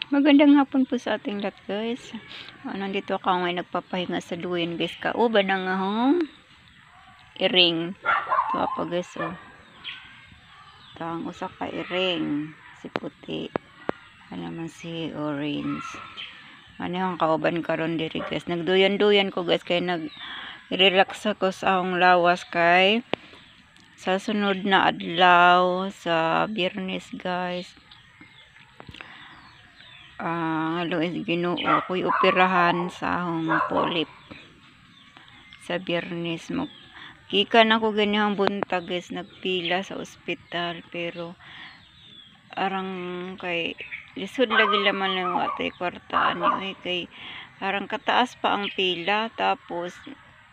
Magandang hapon po sa ating lahat, guys. Nandito ako ngayon nagpapahinga sa duyan, guys. Kauban na nga iring. Ito pa, guys. Ito usa ka iring. Si puti. Ano naman si orange. Ano yung kauban karon diri, guys. Nagduyan-duyan ko, guys. Kaya nag-relax ako sa akong lawas kay sa sunod na adlaw sa Biyernes, guys. Luis Ginoo ako'y operahan sa akong polip sa Biyernes mo. Gikan ako ganihang buntag, guys, nagpila sa ospital pero arang kay lisod lagi laman lang watay kwartaan ni kay arang kataas pa ang pila, tapos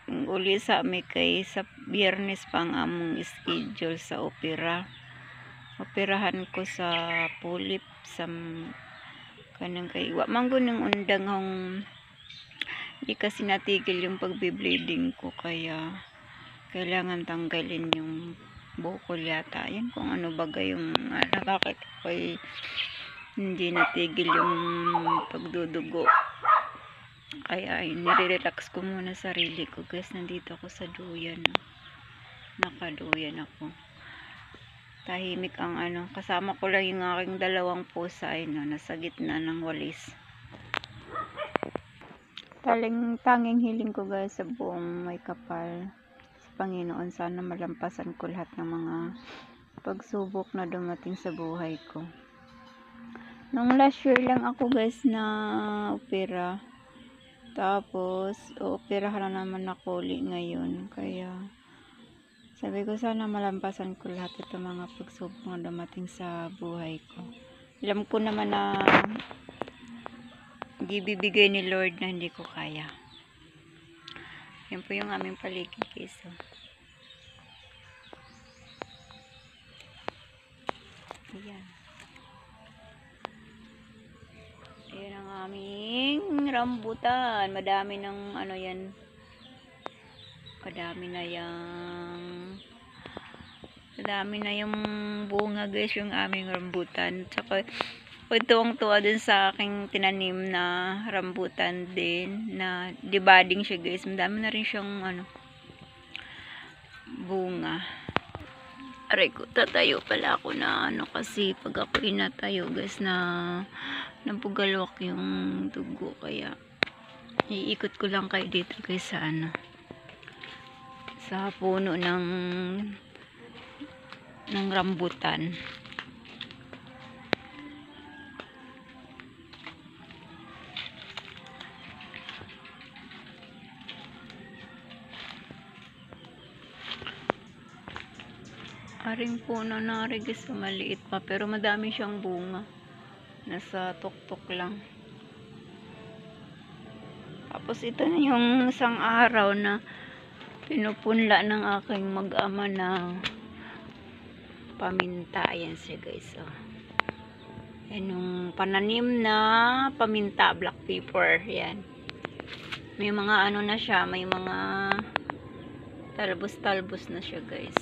uli sa mi kay sa Biyernes pa ang among schedule sa operahan ko sa polip sa kanang kay wa man gud ng undang hong di kasi natigil yung pagbe-bleeding ko, kaya kailangan tanggalin yung bukol yata. Yan kung ano bagay yung bakit ko'y hindi natigil yung pagdudugo. Kaya nire-relax ko muna sarili ko, guys. Nandito ako sa duyan. Nakaduyan ako. Tahimik ang kasama ko lang yung aking dalawang pusa ay nasa gitna ng walis. Tanging hiling ko, guys, sa buong may kapal sa Panginoon, sana malampasan ko lahat ng mga pagsubok na dumating sa buhay ko. Nung last year lang ako, guys, na opera, tapos operahan na naman ako ulit ngayon, kaya sabi ko sana malampasan ko lahat ito mga pagsubok na dumating sa buhay ko. Alam ko naman na ibibigay ni Lord na hindi ko kaya. Yan po yung aming paligid, guys. Ayan. Ayan ang aming rambutan. Madami ng yan. Madami na yung bunga, guys, yung aming rambutan. Tsaka tuwang-tuwa din sa aking tinanim na rambutan din na dibading siya, guys. Madami na rin siyang bunga. Aray ko, tatayo pala ako na kasi pag ako inatayo, guys, na napugalwak yung dugo, kaya iikot ko lang kayo dito, guys, sa puno ng rambutan. Aring puno na guys, maliit pa pero madami siyang bunga. Nasa tuktok lang. Tapos ito na yung isang araw na pinupunla ng aking mag-ama na paminta. Ayan siya, guys. Yan yung pananim na paminta, black pepper. Yan. May mga na siya, may mga talbos-talbos na siya, guys.